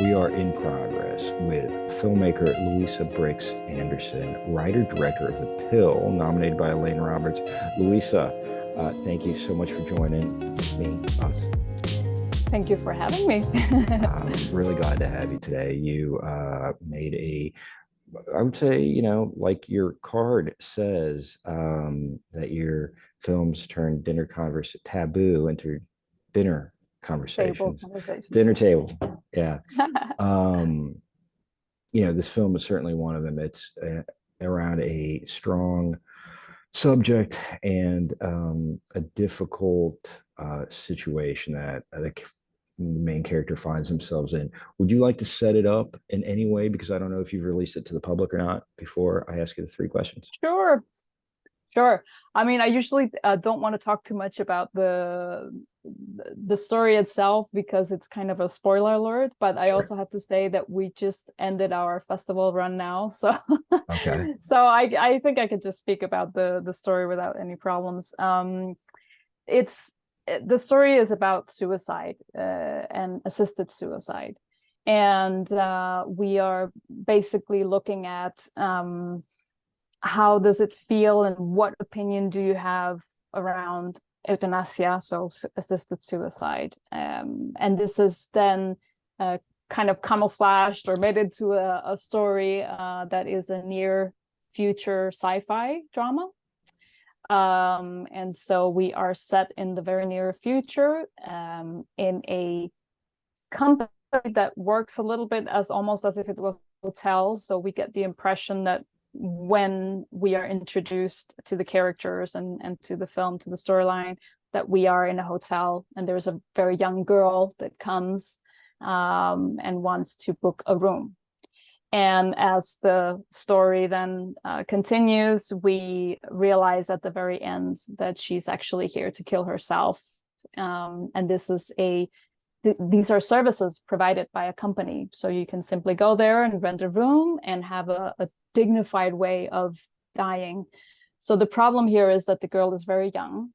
We are in progress with filmmaker Louise Brix Anderson, writer-director of The Pill, nominated by Elaine Roberts. Louisa, thank you so much for joining us. Thank you for having me. I'm really glad to have you today. You made I would say, like your card says, that your films turn taboo into dinner Table conversations, conversation. dinner table. Yeah. Um, this film is certainly one of them. It's around a strong subject and a difficult situation that the main character finds themselves in. Would you like to set it up in any way? Because I don't know if you've released it to the public or not before I ask you the three questions. Sure, sure. I mean, I usually don't want to talk too much about the story itself because it's kind of a spoiler alert, but I Sure. also have to say that we just ended our festival run now. So Okay. so I think I could just speak about the story without any problems. It's the story is about suicide and assisted suicide. And we are basically looking at how does it feel and what opinion do you have around euthanasia, so assisted suicide. And this is then kind of camouflaged or made into a story that is a near future sci-fi drama. And so we are set in the very near future in a company that works a little bit as almost as if it was a hotel. So we get the impression that when we are introduced to the characters and to the film, to the storyline, that we are in a hotel and there's a very young girl that comes and wants to book a room. And as the story then continues, we realize at the very end that she's actually here to kill herself. And these are services provided by a company. So you can simply go there and rent a room and have a dignified way of dying. So the problem here is that the girl is very young.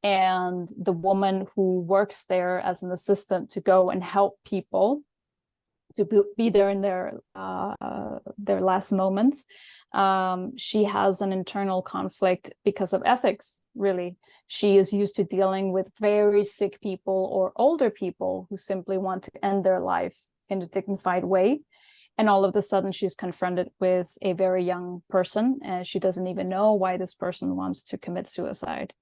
And the woman who works there as an assistant to go and help people to be there in their last moments, she has an internal conflict because of ethics, really. She is used to dealing with very sick people or older people who simply want to end their life in a dignified way. And all of a sudden, she's confronted with a very young person, and she doesn't even know why this person wants to commit suicide.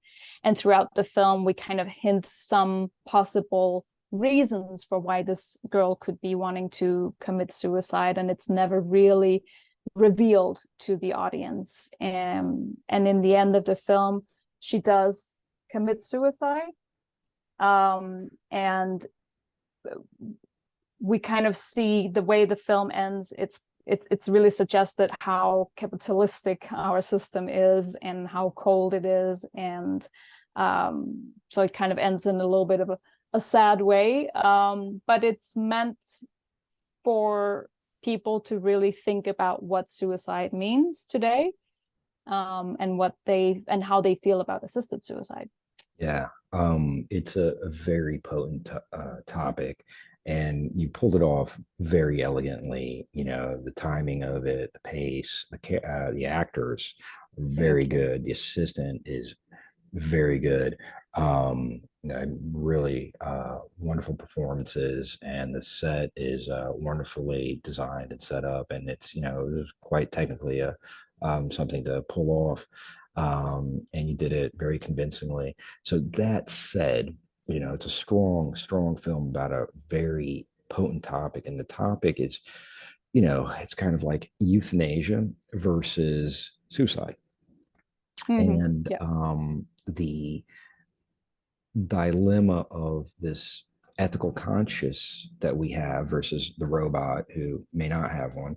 And throughout the film, we kind of hint some possible reasons for why this girl could be wanting to commit suicide, and it's never really revealed to the audience. And in the end of the film, she does commit suicide. And we kind of see the way the film ends. It's really suggested how capitalistic our system is and how cold it is. And so it kind of ends in a little bit of a sad way. But it's meant for people to really think about what suicide means today, and how they feel about assisted suicide. Yeah, it's a very potent topic, and you pulled it off very elegantly. The timing of it, the pace, the actors, very good. The assistant is very good. Really wonderful performances, and the set is wonderfully designed and set up, and it was quite technically something to pull off. And you did it very convincingly. So that said, it's a strong film about a very potent topic, and the topic is, it's kind of like euthanasia versus suicide. And Yeah. The dilemma of this ethical conscience that we have versus the robot who may not have one,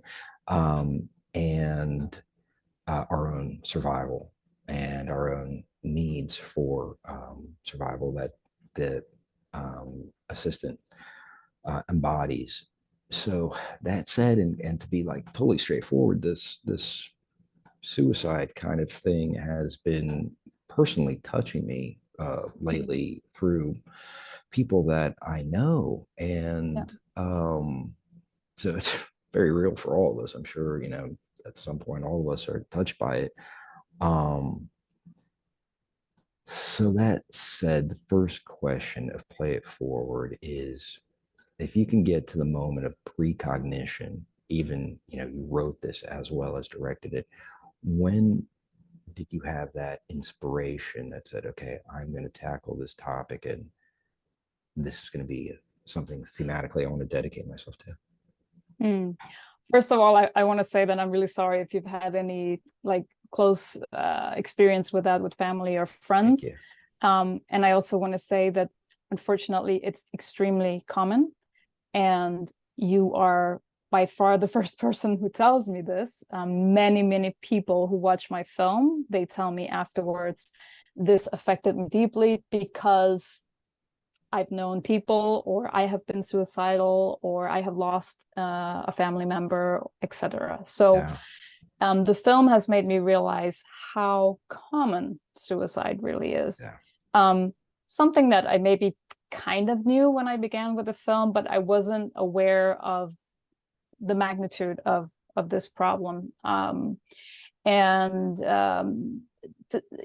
and our own survival and our own needs for survival that the assistant embodies. So that said, and to be like totally straightforward, this suicide kind of thing has been personally touching me lately through people that I know. And So it's very real for all of us. I'm sure, at some point, all of us are touched by it. Um, so that said, the first question of Play It Forward is, if you can get to the moment of precognition, even, you wrote this as well as directed it, when did you have that inspiration that said, okay, I'm going to tackle this topic and this is going to be something thematically I want to dedicate myself to? Mm. First of all, I want to say that I'm really sorry if you've had any like close experience with that with family or Thank friends. you. And I also want to say that unfortunately it's extremely common, and you are by far the first person who tells me this. Many people who watch my film, they tell me afterwards, this affected me deeply because I've known people, or I have been suicidal, or I have lost a family member, etc. So Yeah. the film has made me realize how common suicide really is. Yeah. Um, Something that I maybe kind of knew when I began with the film, but I wasn't aware of the magnitude of this problem. And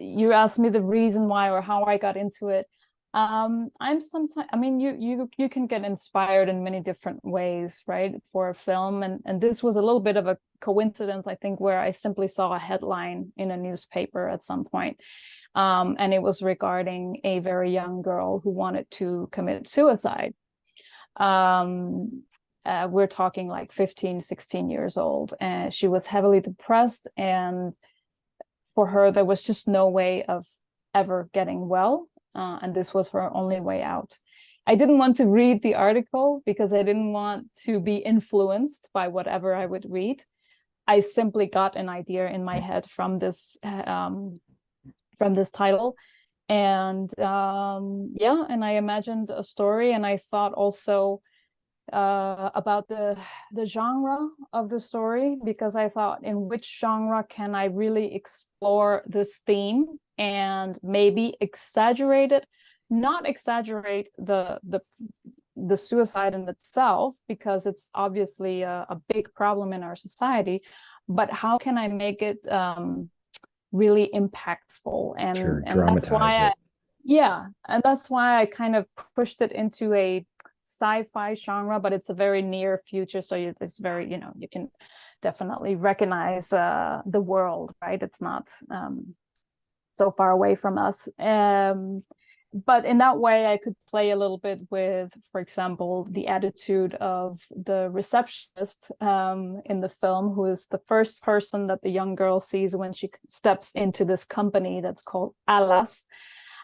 you asked me the reason why or how I got into it. I'm sometimes, I mean, you can get inspired in many different ways, right, for a film, and this was a little bit of a coincidence, I think, where I simply saw a headline in a newspaper at some point, and it was regarding a very young girl who wanted to commit suicide. Um, we're talking like 15, 16 years old, and she was heavily depressed, and for her there was just no way of ever getting well, and this was her only way out. I didn't want to read the article because I didn't want to be influenced by whatever I would read. I simply got an idea in my head from this title, and yeah, and I imagined a story, and I thought also about the genre of the story, because I thought, in which genre can I really explore this theme and maybe exaggerate it, not exaggerate the suicide in itself, because it's obviously a big problem in our society, but how can I make it really impactful? Sure. And that's Dramatize why it. yeah, and that's why I kind of pushed it into a sci-fi genre, but it's a very near future, so it's very, you can definitely recognize the world, right? It's not so far away from us. But in that way, I could play a little bit with, for example, the attitude of the receptionist in the film, who is the first person that the young girl sees when she steps into this company that's called Alas.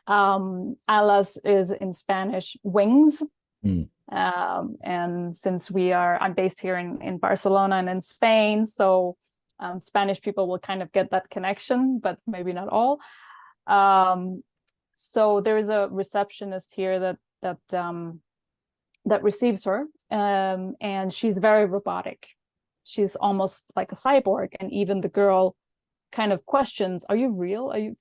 Alas is in Spanish wings. Mm. And since I'm based here in Barcelona and in Spain, so Spanish people will kind of get that connection, but maybe not all. So there is a receptionist here that receives her, and she's very robotic. She's almost like a cyborg, and even the girl kind of questions, "Are you real? Are you,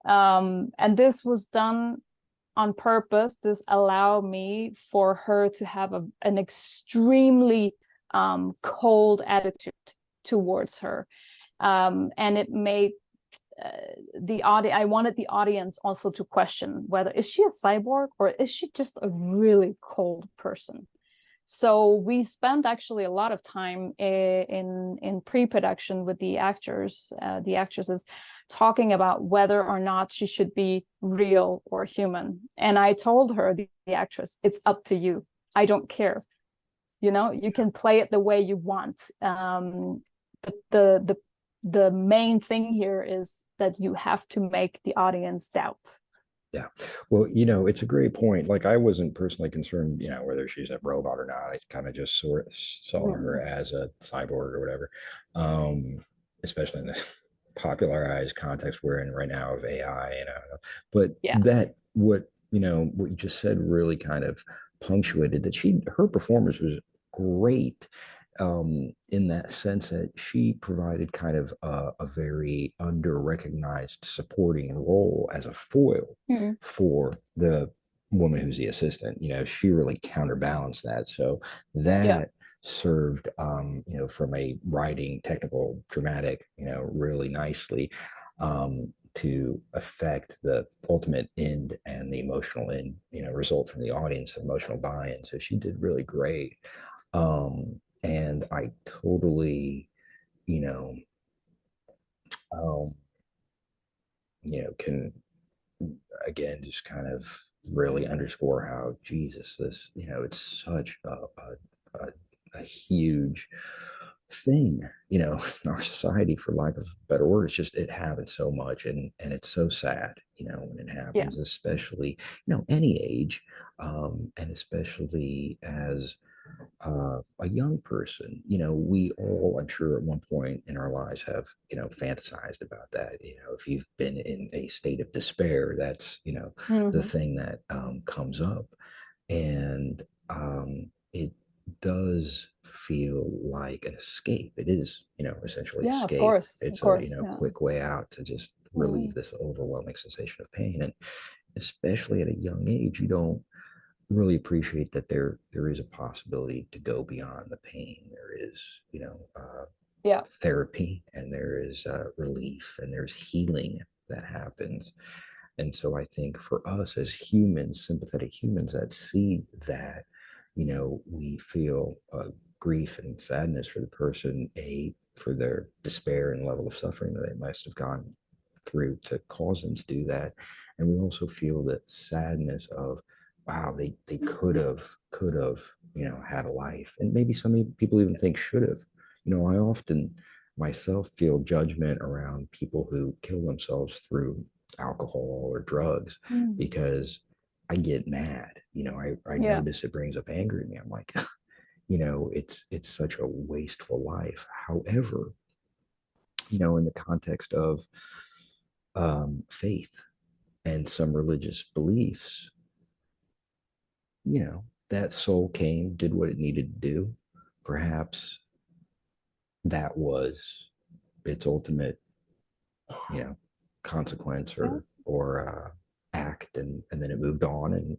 And this was done on purpose. This allowed me for her to have an extremely cold attitude towards her, and it made the audience. I wanted the audience also to question whether is she a cyborg or is she just a really cold person. So we spent actually a lot of time in pre-production with the actresses, talking about whether or not she should be real or human. And I told her, the actress, it's up to you. I don't care. You can play it the way you want. The main thing here is that you have to make the audience doubt. Yeah. Well, it's a great point. Like, I wasn't personally concerned, whether she's a robot or not. I kind of just sort of saw her as a cyborg or whatever. Especially in this popularized context we're in right now of AI, But Yeah. what you just said really kind of punctuated that her performance was great, in that sense that she provided kind of a very under-recognized supporting role as a foil Mm-hmm. for the woman who's the assistant. She really counterbalanced that. So Yeah. that served, from a writing, technical, dramatic, really nicely, to affect the ultimate end and the emotional end, result from the audience, emotional buy-in. So she did really great. And I totally, you know, um, can again just kind of really underscore how Jesus, this, it's such a huge thing, in our society, for lack of a better word. It's just, it happens so much, and it's so sad, when it Yeah. happens, especially, any age, and especially as a young person. We all, I'm sure, at one point in our lives have, fantasized about that. If you've been in a state of despair, that's, the Hmm. thing that comes up. And it does feel like an escape. It is, essentially Yeah, of escape. course, of It's a, course. Yeah. quick way out to just relieve Mm. this overwhelming sensation of pain. And especially at a young age, you don't really appreciate that there is a possibility to go beyond the pain. There is, Yeah. therapy, and there is relief, and there's healing that happens. And so I think for us as humans, sympathetic humans that see that, we feel grief and sadness for the person, for their despair and level of suffering that they must have gone through to cause them to do that. And we also feel the sadness of, wow, they could have, had a life. And maybe some people even think should have. I often myself feel judgment around people who kill themselves through alcohol or drugs, Mm. because I get mad. I Yeah. notice it brings up anger in me. I'm like, it's such a wasteful life. However, in the context of faith and some religious beliefs, that soul came, did what it needed to do. Perhaps that was its ultimate, you know, consequence, Yeah. or act, and then it moved on, and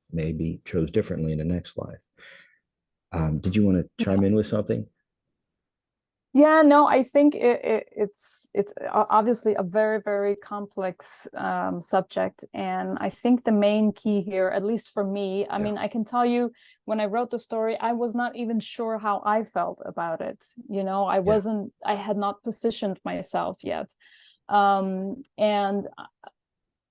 maybe chose differently in the next life. Did you want to chime in with something? Yeah, no, I think it's obviously a very, very complex subject, and I think the main key here, at least for me, I Yeah, mean, I can tell you, when I wrote the story, I was not even sure how I felt about it. yeah, I had not positioned myself yet, and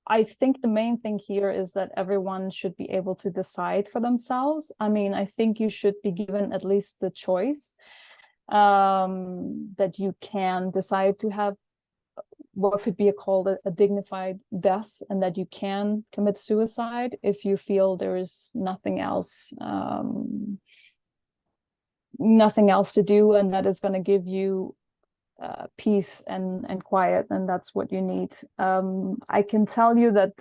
I think the main thing here is that everyone should be able to decide for themselves. I mean, I think you should be given at least the choice, that you can decide to have what could be called a dignified death, and that you can commit suicide if you feel there is nothing else to do, and that is going to give you peace and quiet, and that's what you need. I can tell you that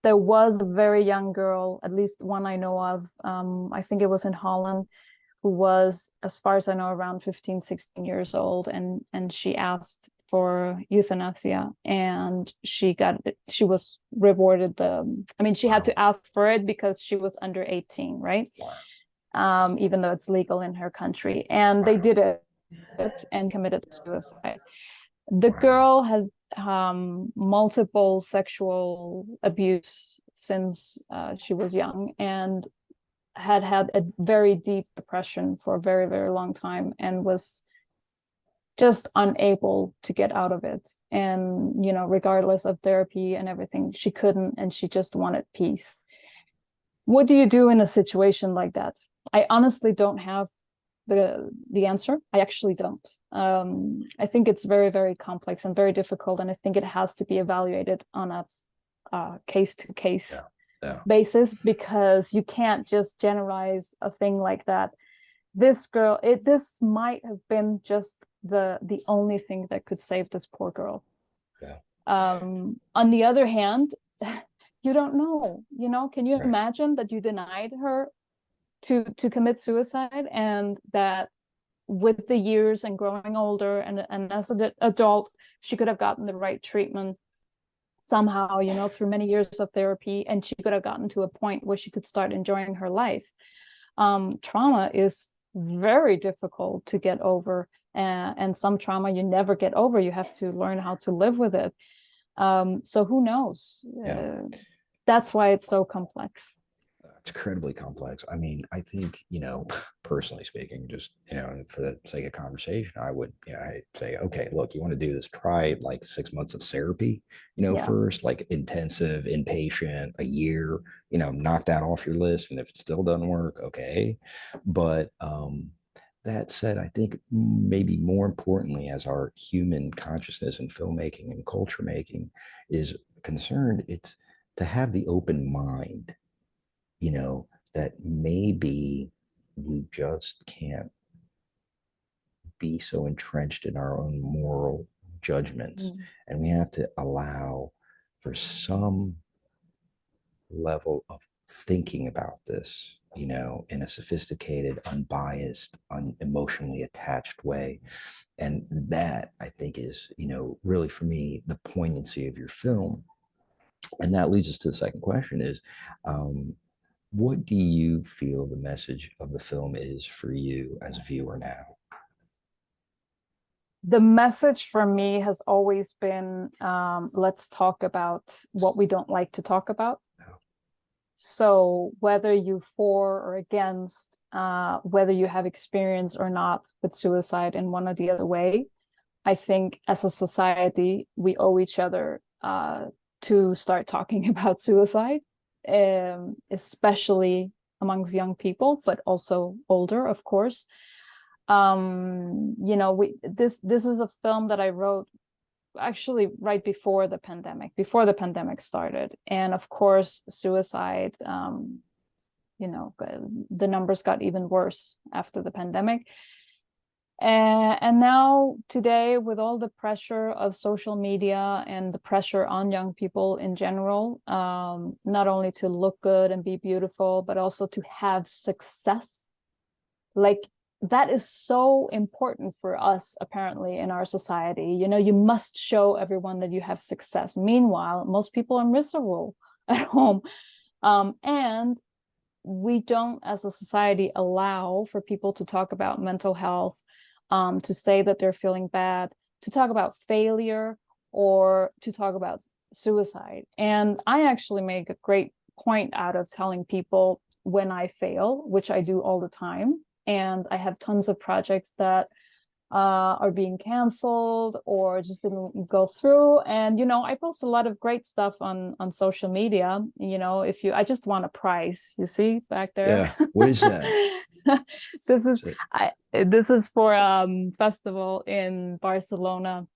there was a very young girl, at least one I know of, I think it was in Holland, who was, as far as I know, around 15, 16 years old, and she asked for euthanasia, and she was rewarded I mean, she had wow, to ask for it because she was under 18, right? wow, Even though it's legal in her country, and they wow, did it and committed suicide. The wow, girl had multiple sexual abuse since she was young, and had a very deep depression for a very, very long time, and was just unable to get out of it. And, regardless of therapy and everything, she couldn't, and she just wanted peace. What do you do in a situation like that? I honestly don't have the answer. I actually don't. I think it's very, very complex and very difficult, and I think it has to be evaluated on a case to case yeah, yeah, basis, because you can't just generalize a thing like that. This might have been just the only thing that could save this poor girl. yeah, On the other hand, you don't know. Can you right, imagine that you denied her to commit suicide, and that with the years and growing older, and as an adult, she could have gotten the right treatment somehow, through many years of therapy, and she could have gotten to a point where she could start enjoying her life. trauma is very difficult to get over, and some trauma you never get over. You have to learn how to live with it. So who knows? Yeah. That's why it's so complex. It's incredibly complex. I mean, I think, personally speaking, just, for the sake of conversation, I would, I'd say, okay, look, you want to do this, try like 6 months of therapy, Yeah. first, like intensive, inpatient, a year, knock that off your list. And if it still doesn't work, okay. But that said, I think maybe more importantly, as our human consciousness and filmmaking and culture making is concerned, it's to have the open mind, that maybe we just can't be so entrenched in our own moral judgments. Mm. And we have to allow for some level of thinking about this, in a sophisticated, unbiased, emotionally attached way. And that, I think, is, really for me, the poignancy of your film. And that leads us to the second question is, what do you feel the message of the film is for you as a viewer now? The message for me has always been, let's talk about what we don't like to talk about. So whether you for or against, whether you have experience or not with suicide in one or the other way, I think as a society, we owe each other to start talking about suicide, especially amongst young people, but also older, of course. This is a film that I wrote actually right before the pandemic started. And of course, suicide, the numbers got even worse after the pandemic. And now today, with all the pressure of social media and the pressure on young people in general, not only to look good and be beautiful, but also to have success, like that is so important for us, apparently, in our society. You must show everyone that you have success. Meanwhile, most people are miserable at home. And we don't, as a society, allow for people to talk about mental health, to say that they're feeling bad, to talk about failure, or to talk about suicide. And I actually make a great point out of telling people when I fail, which I do all the time. And I have tons of projects that are being canceled or just didn't go through. And, I post a lot of great stuff on social media. I just won a prize, you see back there. Yeah. What is that? This is for festival in Barcelona.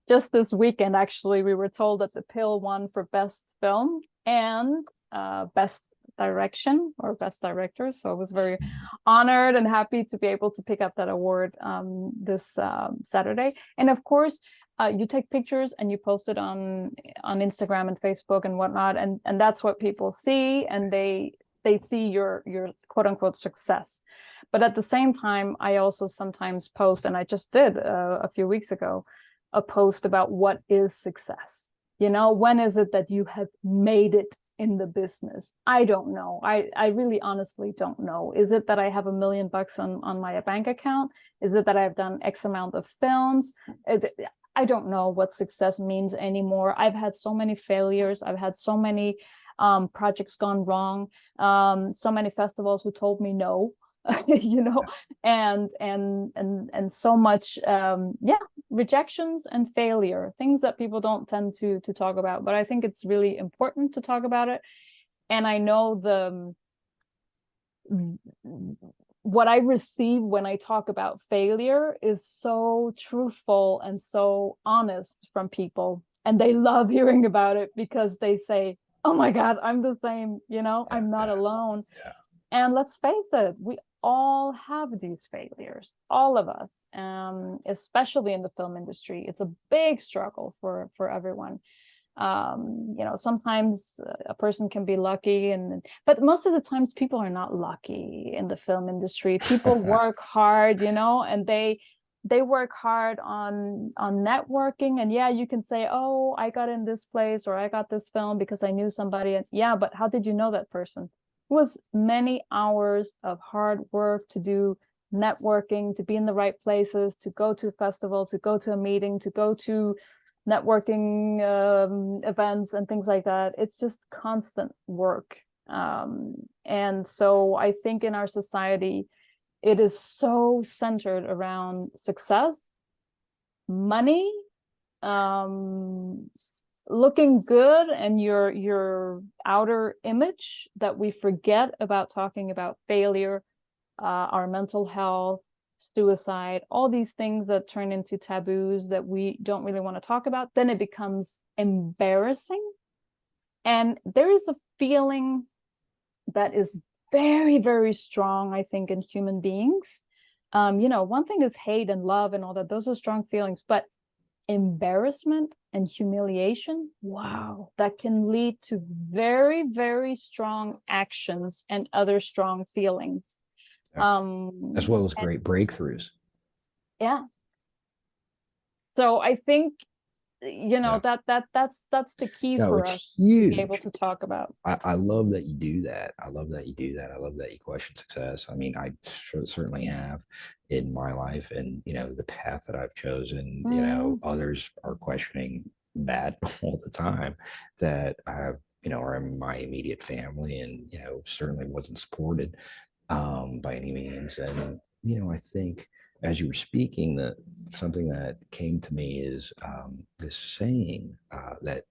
Just this weekend, actually, we were told that The Pill won for best film and best direction or best director. So I was very honored and happy to be able to pick up that award this Saturday. And of course, you take pictures and you post it on Instagram and Facebook and whatnot, and that's what people see, and they see your quote unquote success. But at the same time, I also sometimes post, and I just did a few weeks ago, a post about what is success. When is it that you have made it in the business? I don't know. I really honestly don't know. Is it that I have $1 million on my bank account? Is it that I've done X amount of films? I don't know what success means anymore. I've had so many failures. I've had so many projects gone wrong. So many festivals who told me no. And so much rejections and failure, things that people don't tend to talk about, but I think it's really important to talk about it. And I know what I receive when I talk about failure is so truthful and so honest from people, and they love hearing about it because they say, oh my God, I'm the same, I'm not alone. And let's face it, we all have these failures, all of us, especially in the film industry. It's a big struggle for everyone. Sometimes a person can be lucky, but most of the times people are not lucky in the film industry. People work hard, and they work hard on networking. And yeah, you can say, oh, I got in this place or I got this film because I knew somebody. And yeah, but how did you know that person? was many hours of hard work to do networking, to be in the right places, to go to a festival, to go to a meeting, to go to networking events and things like that. It's just constant work. And so I think in our society, it is so centered around success, money, looking good, and your outer image, that we forget about talking about failure, our mental health, suicide, all these things that turn into taboos that we don't really want to talk about. Then it becomes embarrassing. And there is a feeling that is very, very strong, I think, in human beings. One thing is hate and love and all that. Those are strong feelings, but embarrassment and humiliation, wow, that can lead to very, very strong actions and other strong feelings. Yeah. As well as And great breakthroughs. yeah. So I think, Yeah. that's the key No, for us it's to be able huge. to talk about. I love that you do that. I love that you do that. I love that you question success. I mean, I certainly have in my life, and the path that I've chosen. Others are questioning that all the time. That I have, are in my immediate family, and certainly wasn't supported by any means. And I think as you were speaking, that something that came to me is this saying that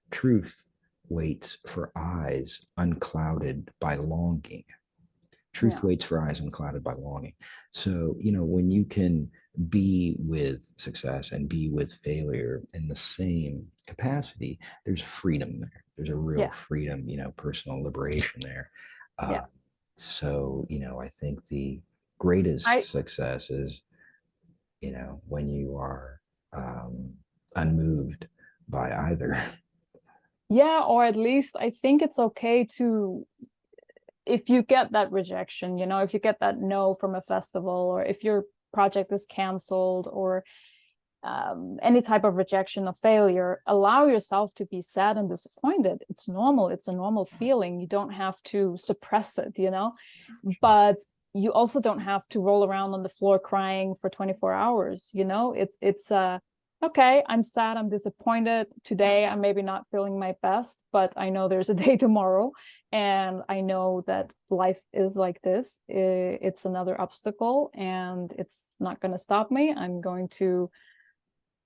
truth waits for eyes unclouded by longing. Truth Yeah. waits for eyes unclouded by longing. So, when you can be with success and be with failure in the same capacity, there's freedom there. There's a real Yeah. freedom, personal liberation there. Uh, Yeah. so, I think the greatest I success is, when you are unmoved by either. Yeah, or at least I think it's okay to, if you get that rejection, if you get that no from a festival, or if your project is canceled, or any type of rejection or failure, allow yourself to be sad and disappointed. It's normal. It's a normal feeling. You don't have to suppress it, but you also don't have to roll around on the floor crying for 24 hours. It's okay, I'm sad, I'm disappointed today, I'm maybe not feeling my best, but I know there's a day tomorrow, and I know that life is like this. It's another obstacle, and it's not going to stop me. I'm going to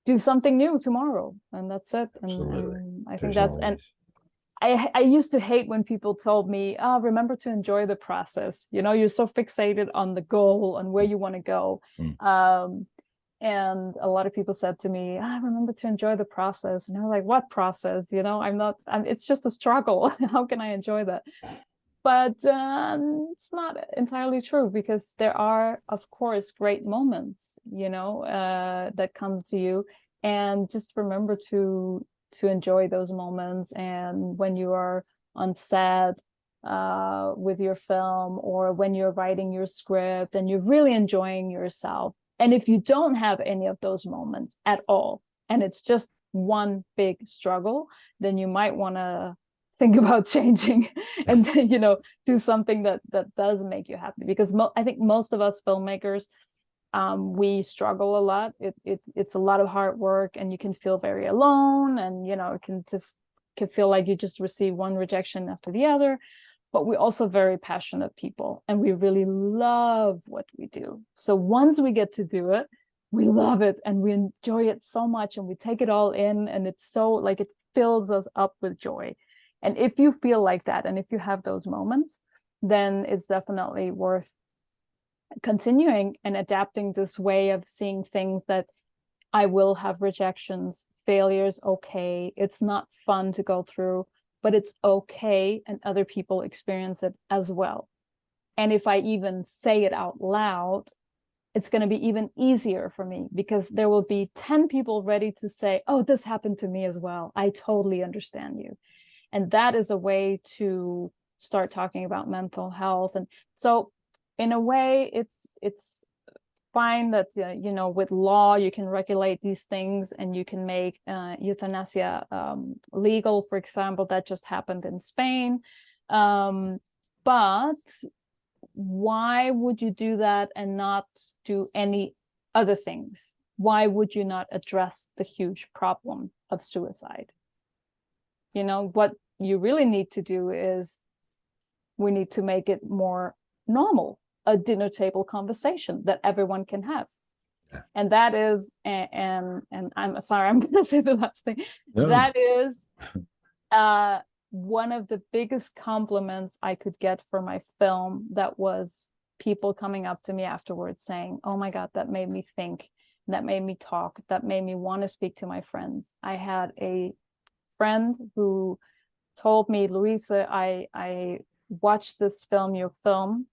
do something new tomorrow, and that's it. Absolutely. And I think There's that's, and always. I used to hate when people told me, remember to enjoy the process. You're so fixated on the goal and where you want to go. Mm. And a lot of people said to me, remember to enjoy the process. And I was like, what process? It's just a struggle. How can I enjoy that? But it's not entirely true, because there are, of course, great moments, that come to you. And just remember to enjoy those moments. And when you are on set with your film, or when you're writing your script and you're really enjoying yourself, and if you don't have any of those moments at all, and it's just one big struggle, then you might want to think about changing and then, do something that does make you happy. Because I think most of us filmmakers, we struggle a lot. It's a lot of hard work, and you can feel very alone, and it can feel like you just receive one rejection after the other. But we're also very passionate people, and we really love what we do. So once we get to do it, we love it, and we enjoy it so much, and we take it all in, and it's so, like, it fills us up with joy. And if you feel like that, and if you have those moments, then it's definitely worth continuing and adapting this way of seeing things, that I will have rejections, failures, okay. It's not fun to go through, but it's okay, and other people experience it as well. And if I even say it out loud, it's going to be even easier for me, because there will be 10 people ready to say, oh, this happened to me as well. I totally understand you. And that is a way to start talking about mental health. And so in a way, it's fine that, with law, you can regulate these things, and you can make euthanasia legal, for example. That just happened in Spain. But why would you do that and not do any other things? Why would you not address the huge problem of suicide? You know, what you really need to do is we need to make it more normal, a dinner table conversation that everyone can have. Yeah. And that is, and I'm sorry, I'm going to say the last thing. No. That is one of the biggest compliments I could get for my film. That was people coming up to me afterwards saying, "Oh my God, that made me think, that made me talk, that made me want to speak to my friends." I had a friend who told me, "Louise, I watched this film, your film.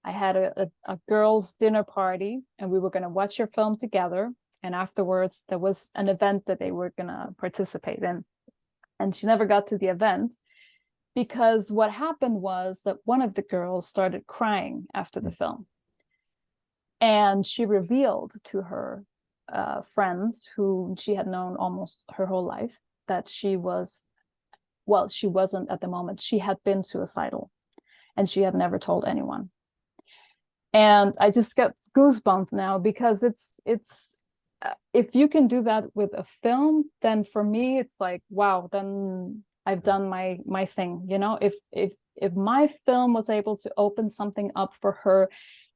I had a girls' dinner party and we were going to watch your film together. And afterwards, there was an event that they were going to participate in." And she never got to the event because what happened was that one of the girls started crying after the film. And she revealed to her friends, who she had known almost her whole life, that she was, well, she wasn't at the moment, she had been suicidal and she had never told anyone. And I just get goosebumps now because it's if you can do that with a film, then for me it's like, wow, then I've done my thing. You know, if my film was able to open something up for her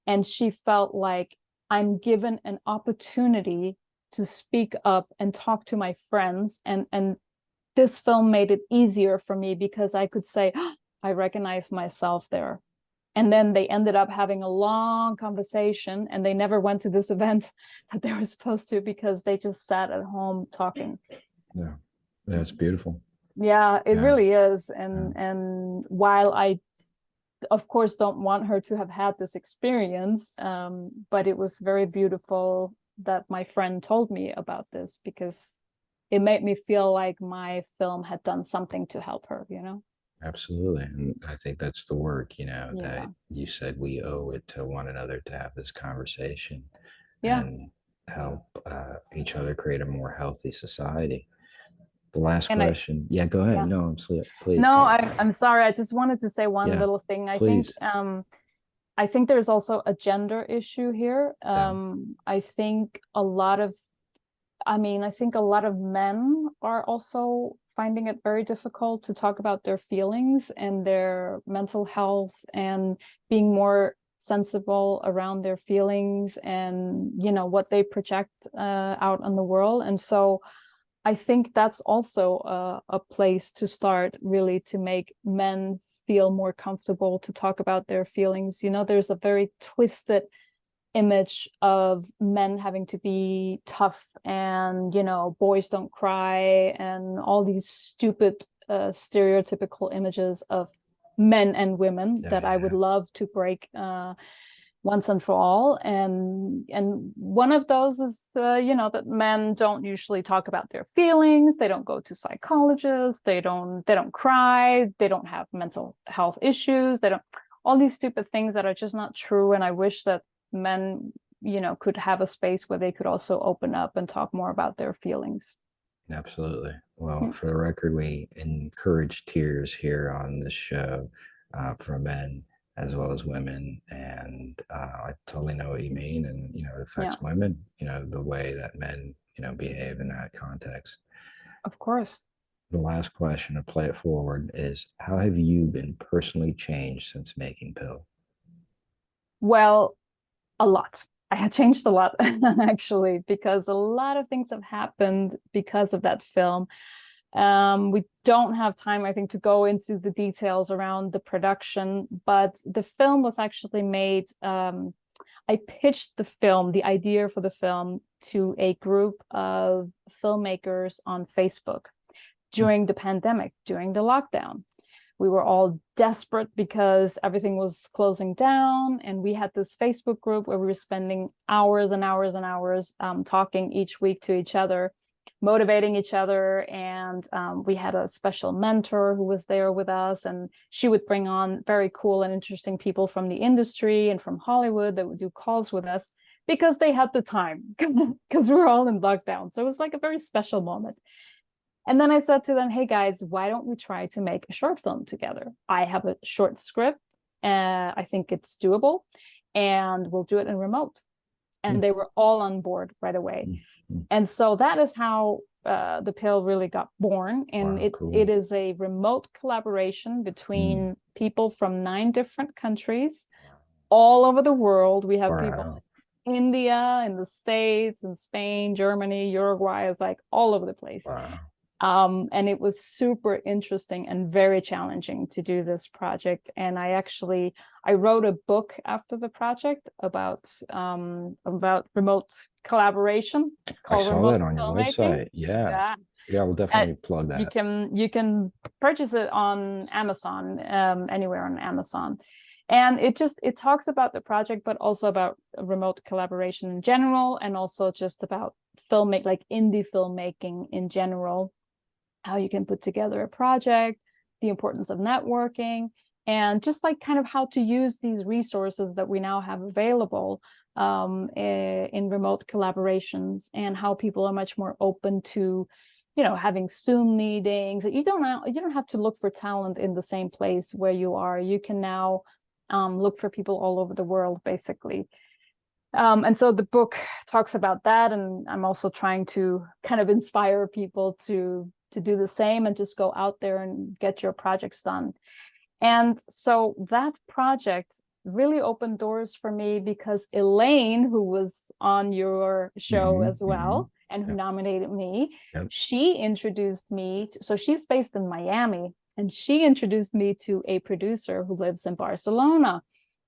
and she felt like I'm given an opportunity to speak up and talk to my friends, and this film made it easier for me because I could say, oh, I recognize myself there. And then they ended up having a long conversation and they never went to this event that they were supposed to because they just sat at home talking. Yeah, that's beautiful. Yeah, it really is. And Yeah. and while I, of course, don't want her to have had this experience, but it was very beautiful that my friend told me about this because it made me feel like my film had done something to help her, you know? Absolutely. And I think that's the work, Yeah. that you said we owe it to one another to have this conversation Yeah. and help each other create a more healthy society. The last And I, question. Yeah, go ahead. yeah. No, please. No, I'm sorry. I just wanted to say one Yeah, little thing. please. I think there's also a gender issue here. Yeah. I think a lot of, I mean, I think a lot of men are also finding it very difficult to talk about their feelings and their mental health and being more sensible around their feelings and, you know, what they project out on the world. And so I think that's also a place to start, really, to make men feel more comfortable to talk about their feelings. You know, there's a very twisted image of men having to be tough and, you know, boys don't cry and all these stupid stereotypical images of men and women that I would love to break once and for all. And one of those is you know, that men don't usually talk about their feelings, they don't go to psychologists, they don't cry, they don't have mental health issues, they don't, all these stupid things that are just not true. And I wish that men, you know, could have a space where they could also open up and talk more about their feelings. Absolutely. Well, for the record, we encourage tears here on this show for men as well as women. And I totally know what you mean. And, it Yeah, affects women, the way that men, behave in that context. of course. The last question to play it forward is, how have you been personally changed since making Pill? Well, a lot. I had changed a lot actually, because a lot of things have happened because of that film. We don't have time, I think, to go into the details around the production, but the film was actually made. I pitched the film, the idea for the film, to a group of filmmakers on Facebook during the pandemic, during the lockdown. We were all desperate because everything was closing down, and we had this Facebook group where we were spending hours and hours and hours talking each week to each other, motivating each other. And we had a special mentor who was there with us, and she would bring on very cool and interesting people from the industry and from Hollywood that would do calls with us because they had the time, because we were all in lockdown. So it was like a very special moment. And then I said to them, hey guys, why don't we try to make a short film together? I have a short script I think it's doable, and we'll do it in remote. And they were all on board right away. And so that is how the pill really got born. And Wow, it cool. is a remote collaboration between people from 9 different countries all over the world. We have people Wow. in India, in the States, in Spain, Germany, Uruguay. It's like all over the place. Wow. And it was super interesting and very challenging to do this project. And I wrote a book after the project about remote collaboration. It's I called saw Remote that on your Filmmaking. website. Yeah. Yeah. Yeah, we'll Uh, definitely plug you that. can purchase it on Amazon, anywhere on Amazon. And it talks about the project, but also about remote collaboration in general, and also just about like indie filmmaking in general, how you can put together a project, the importance of networking, and just like kind of how to use these resources that we now have available in remote collaborations, and how people are much more open to, having Zoom meetings. You don't have to look for talent in the same place where you are. You can now look for people all over the world, basically. And so the book talks about that, and I'm also trying to kind of inspire people to do the same and just go out there and get your projects done. And so that project really opened doors for me, because Elaine, who was on your show as well, and who Yep. nominated me, Yep. she introduced me so she's based in Miami, and she introduced me to a producer who lives in Barcelona,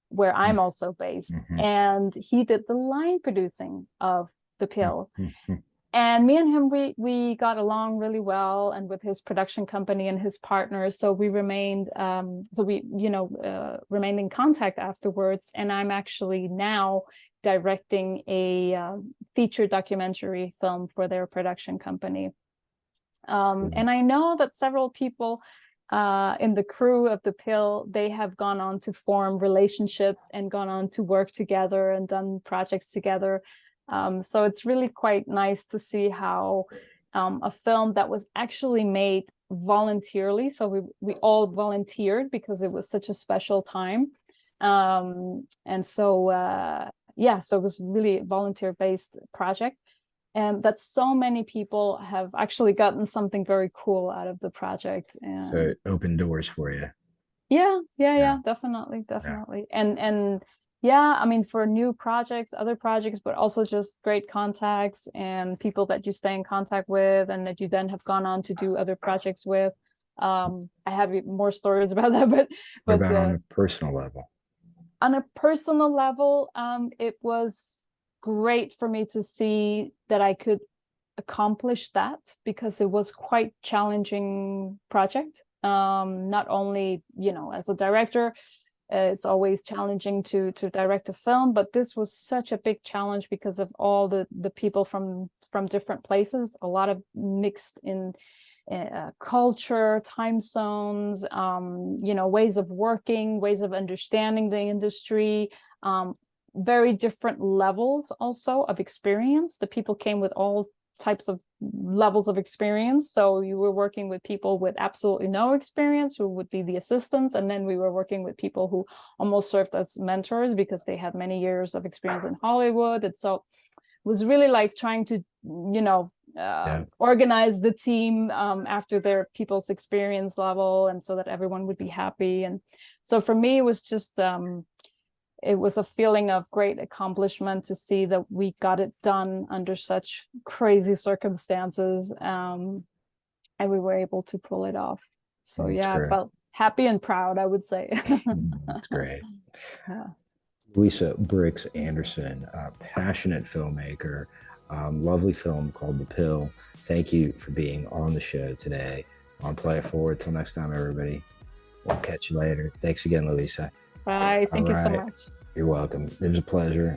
where I'm also based. And he did the line producing of the pill. And me and him, we got along really well, and with his production company and his partners. So we remained remained in contact afterwards. And I'm actually now directing a feature documentary film for their production company. And I know that several people in the crew of the pill, they have gone on to form relationships and gone on to work together and done projects together. So it's really quite nice to see how a film that was actually made voluntarily, so we all volunteered because it was such a special time. And so so it was really a volunteer-based project. And that so many people have actually gotten something very cool out of the project. And So it opened doors for you. yeah, definitely. And yeah, I mean, for new projects, other projects, but also just great contacts and people that you stay in contact with, and that you then have gone on to do other projects with. I have more stories about that, What but about on a personal level? on a personal level, it was great for me to see that I could accomplish that, because it was quite challenging project. Not only, as a director, it's always challenging to direct a film, but this was such a big challenge because of all the people from different places, a lot of mixed in culture, time zones, ways of working, ways of understanding the industry, very different levels also of experience. The people came with all types of levels of experience. So you were working with people with absolutely no experience, who would be the assistants, and then we were working with people who almost served as mentors because they had many years of experience in Hollywood. And so it was really like trying to organize the team after their people's experience level, and so that everyone would be happy. And so for me, it was just it was a feeling of great accomplishment to see that we got it done under such crazy circumstances, and we were able to pull it off. So That's yeah, I great. felt happy and proud, I would say. That's great. Yeah. Louise Brix Anderson, a passionate filmmaker, lovely film called The Pill. Thank you for being on the show today on Play It Forward. Till next time, everybody. We'll catch you later. Thanks again, Louisa. Bye. Thank you so right. much. You're welcome. It was a pleasure.